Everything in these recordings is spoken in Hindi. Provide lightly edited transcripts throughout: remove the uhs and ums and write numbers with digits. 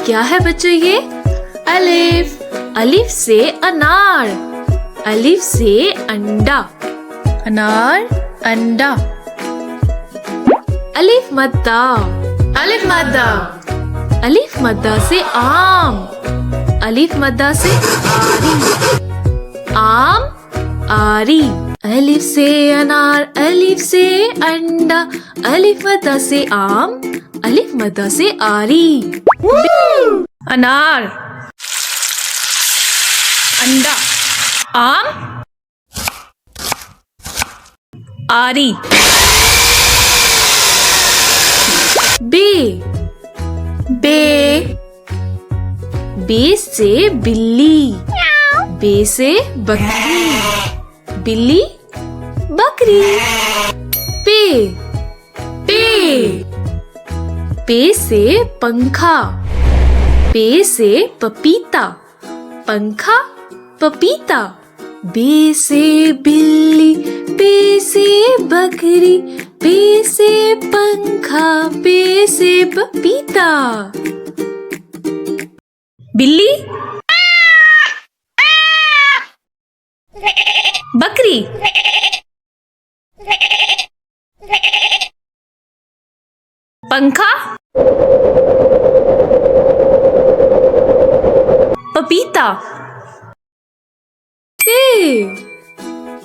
क्या है बच्चों ये? अलिफ। अलिफ से अनार। अलिफ से अंडा। अनार, अंडा। अलिफ मद्दा। अलिफ मद्दा। अलिफ मद्दा से आम। अलिफ मद्दा से आरी। आम, आरी। अलिफ से अनार, अलिफ से अंडा। अलिफ मद्दा से आम। अलिफ मद्दा से आरी। अनार, अंडा, आम, आरी। बे। बे। बे से बिल्ली। बे से बकरी। बिल्ली, बकरी। पे। पे। पे से पंखा। पे से पपीता। पंखा, पपीता। बे से बिल्ली। पे से बकरी। पे से पंखा। पे से पपीता। बिल्ली, बकरी, पंखा, पपीता। ते।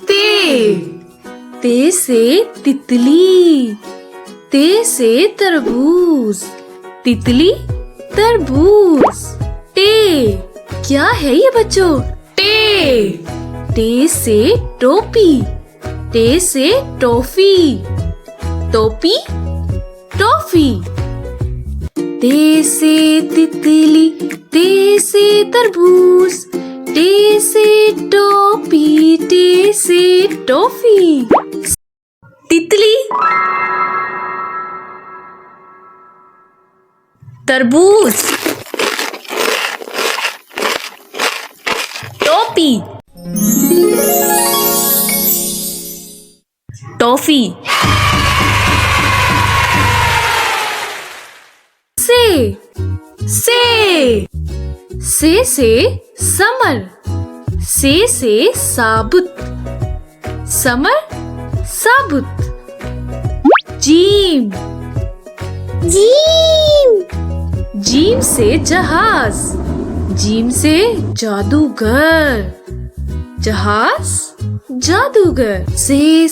ते। ते से तितली। ते से तरबूज। तितली, तरबूज। टे। क्या है ये बच्चों? टे। टे से टोपी। टे से टॉफी। टोपी, टॉफी। टे से तितली। टे से तरबूज। टे से टोपी। टे से टॉफी। तितली, तरबूज, टोपी, टॉफी। से। से। से समर। से साबुत। समर, साबुत। जीम। जीम। जीम से जहाज। जीम से जादूगर। जहाज, जादूगर। से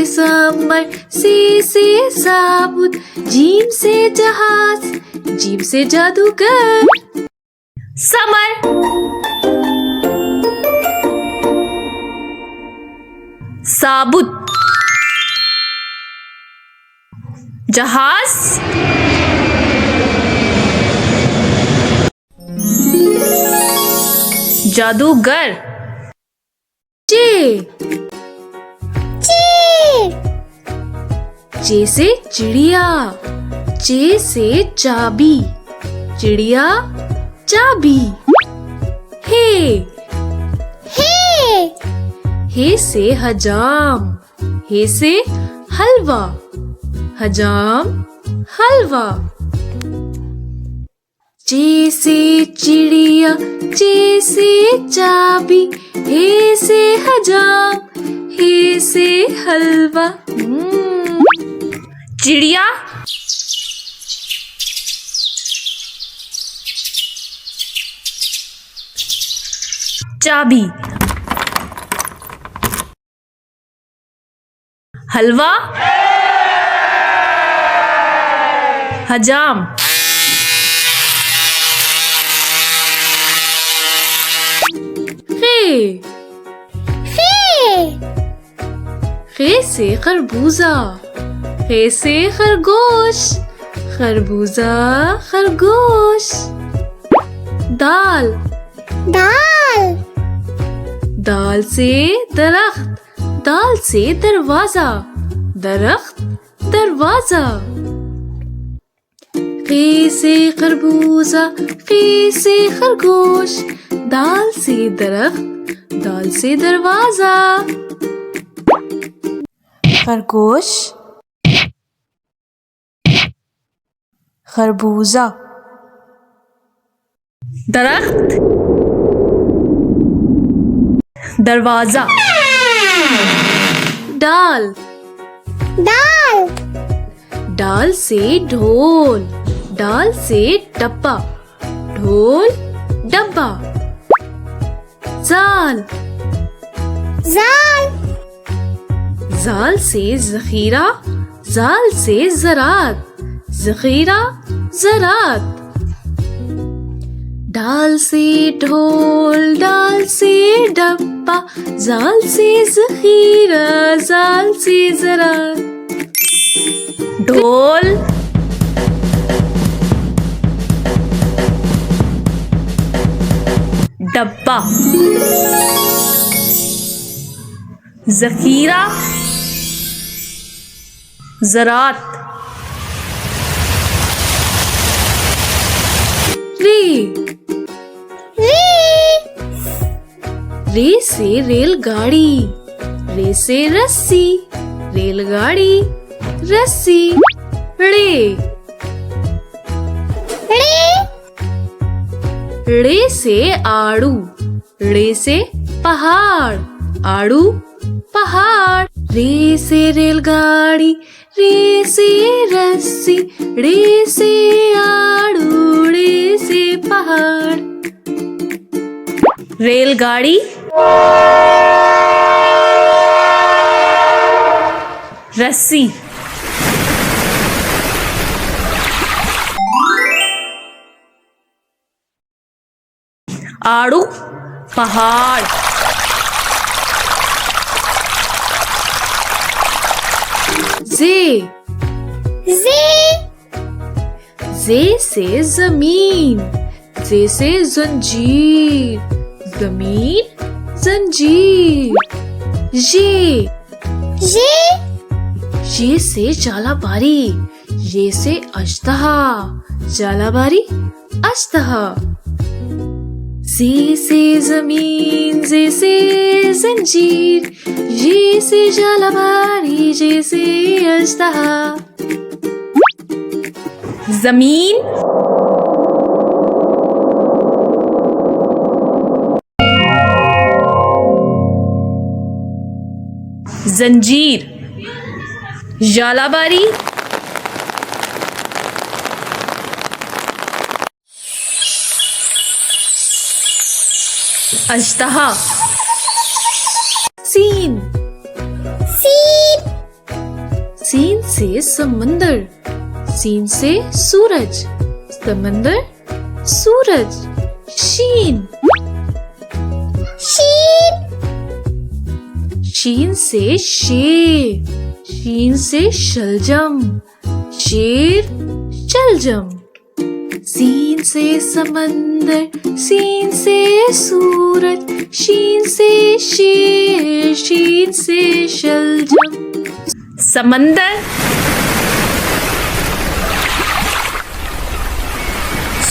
समर। से साबुत। जीम से जहाज। जीम से जादूगर। समर, साबुत। जहाज, जादूगर। चे। चे। चे से चिड़िया। चे से चाबी। चिड़िया, चाबी। हे। हे। हे से हजाम। हे से हलवा। हजाम, हलवा। चे से चिड़िया। चे से चाबी। हे से हजाम। हे से हलवा। चिड़िया, चाबी। हलवा, हजाम। खे। खे से खरबूजा। खे से खरगोश। खरबूजा, खरगोश। दाल। दाल। दाल से दरख्त। दाल से दरवाजा। दरख्त, दरवाजा। खे से खरबूजा। खे से खरगोश। दाल से दरख्त। दाल से दरवाजा। खरगोश, खरबूजा। दरख्त, दरवाजा, डाल, डाल, डाल से ढोल, डाल से डब्बा, ढोल डब्बा, जाल, जाल, जाल से जखीरा, जाल से ज़रात, जखीरा ज़रात, डाल से ढोल, डाल से डब्बा, जाल से जखीरा, जाल से ज़रात, ढोल, डब्बा, जखीरा, ज़रात, रे, रे से रेलगाड़ी, रे से रस्सी, रेलगाड़ी रस्सी, रे, रे से आड़ू, रे से पहाड़, आड़ू पहाड़, रे से रेलगाड़ी, रे से रस्सी, रे से आड़ू, रे से पहाड़, रेलगाड़ी, रस्सी, आड़ू पहाड़, जे, जे से जमीन, जे से जंजीर, जमीन जंजीर, ये से चालाबारी, ये से अजदहा, चालाबारी अजदहा, जे से जमीन, जे से जंजीर, ये से चालाबारी, जे से अजदहा, जमीन, जंजीर, जालाबारी, अजदहा, सीन, सीन से समंदर, सीन से सूरज, समंदर सूरज, शीन, शीन से शेर, शीन से शलजम, शेर शलजम, सीन से समंदर, सीन से सूरज, शीन से शेर, शीन से शलजम, समंदर,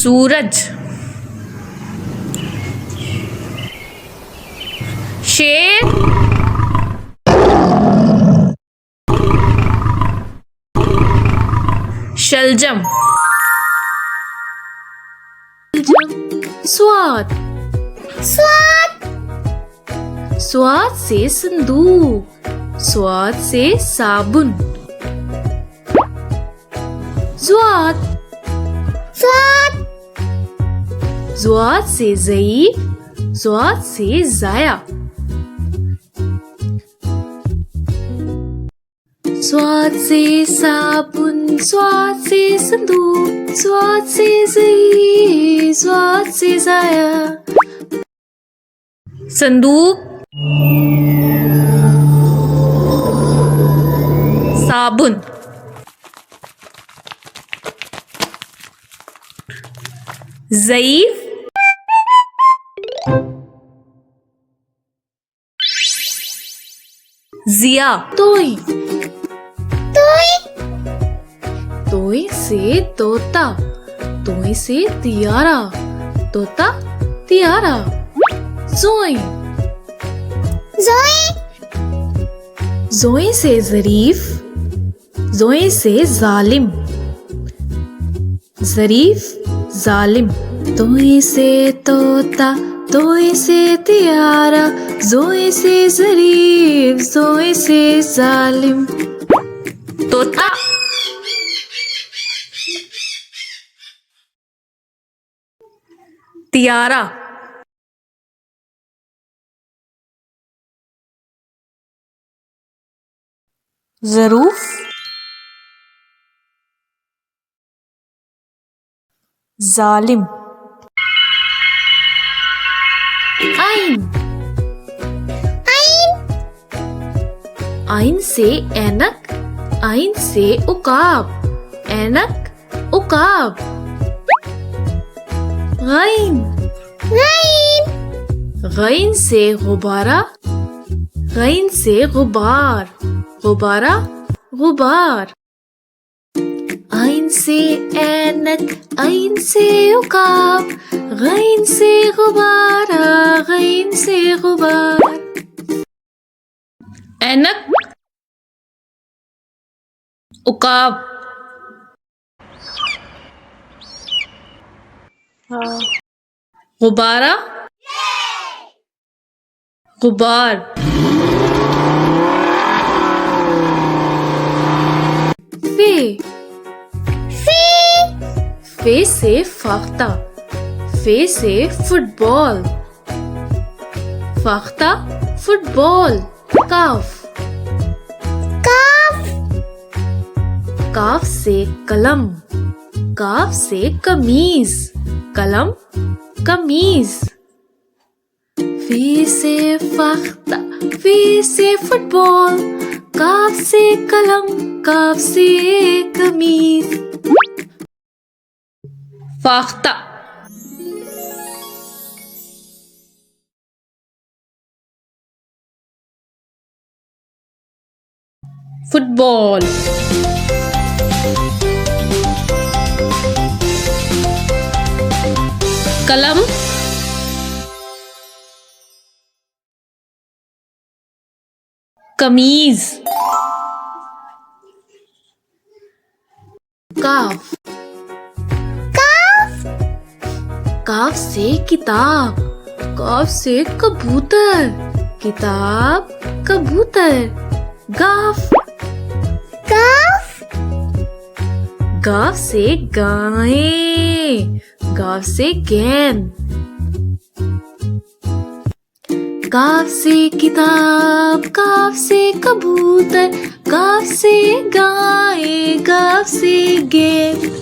सूरज, शेर, शलजम, स्वाद, स्वाद से संदूक, स्वाद से साबुन, स्वाद, ज़्वाद से ज़ईफ़, ज़्वाद से ज़ाया, स्वाद से साबुन, स्वाद से संदूक, स्वाद से ज़ईफ़, स्वाद से ज़ाया, संदूक, साबुन, ज़ईफ़, जिया, तोई, तोई से तोता, तोई से तियारा, तोता तियारा, जोई, जोई से ज़रीफ, जोई से जालिम, ज़रीफ जालिम। तोई से तोता, तोई से तियारा, जोई से जरीफ, जोई से जालिम। तोता। तियारा। ज़रूफ। जालिम। आइन। आइन से ऐनक, आइन से उकाब, ऐनक उकाब। गैन। गैन से गुब्बारा, गैन से गुब्बार, गुब्बारा गुब्बार। आइन से ऐनक, आइन से उकाब, गैन से गुब्बारा, गैन से गुब्बार। ऐनक उकाब। गुब्बारा गुब्बार। फे। फे से फाख्ता, फे से फुटबॉल, फाख्ता फुटबॉल। काफ। काफ से कलम, काफ से कमीज, कलम कमीज। फे से फाख्ता, फे से फुटबॉल, काफ से कलम, काफ से कमीज। फाख्ता। फुटबॉल। कलम। कमीज। काफ। काफ से किताब, काफ से कबूतर, किताब कबूतर। गाफ। गाफ से गाय, गाफ से गेंद। काफ से किताब, काफ से कबूतर, काफ से गाय, काफ से गेंद।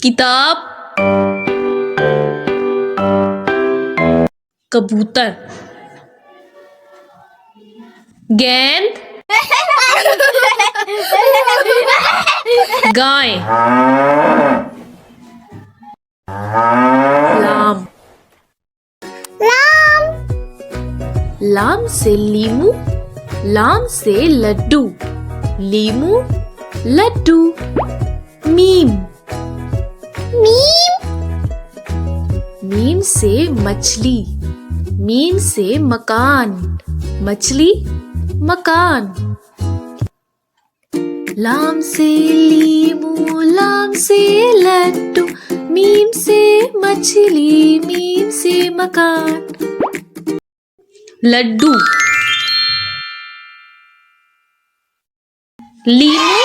किताब कबूतर। गेंद गाय। लाम। लाम से लीमू, लाम से लड्डू, लीमू लड्डू। मीम। मीम से मछली, मीम से मकान, मछली मकान। लाम से लीमू, लाम से लड्डू, मीम से मछली, मीम से मकान। लड्डू। लीमू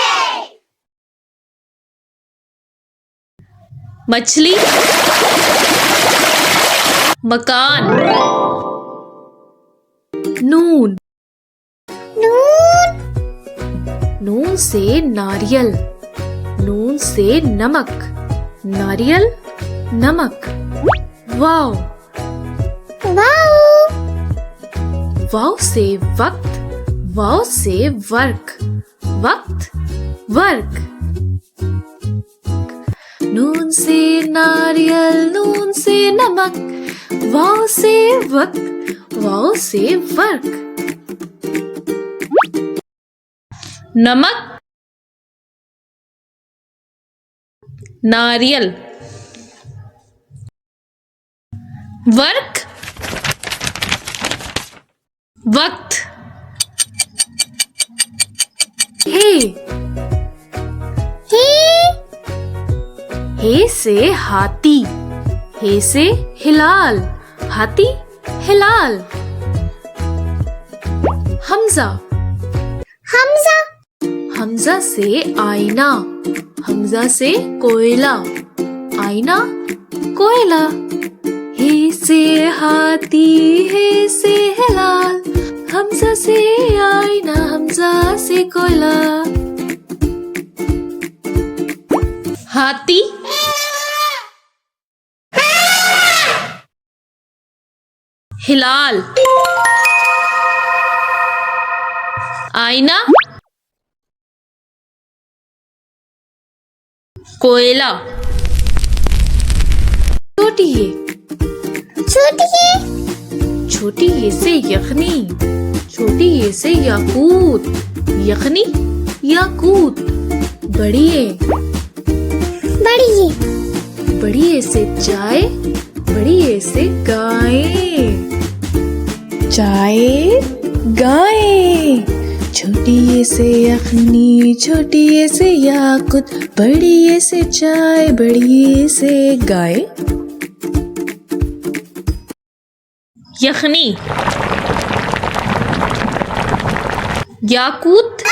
मछली मकान। नून। नून से नारियल, नून से नमक, नारियल नमक। वाव। वाव से वक्त, वाव से वर्क, वक्त वर्क। नून से नारियल, नून से नमक, वाव से वक्त, वाव से वर्क। नमक नारियल। वर्क वक्त। हे। हे से हाथी, हे से हिलाल, हाथी हिलाल। हमजा, हमजा हमजा से आईना, हमजा से कोयला, आईना कोयला। हे से हाथी, हे से हिलाल, हमजा से आईना, हमजा से कोयला। हाथी, हिलाल, आईना, कोयला। छोटी है, छोटी है, छोटी ये से यखनी, छोटी ये से याकूत, यखनी याकूत। बड़ी है, बड़ी है, बड़ी ये से चाय, बड़ी ये से गाय, चाय गाय। छोटी ये से यखनी, छोटी ये से याकूत, बड़ी ये से चाय, बड़ी ये से गाय। यखनी, याकूत,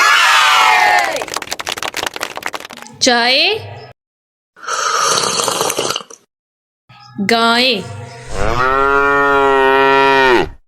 चाय, गाय।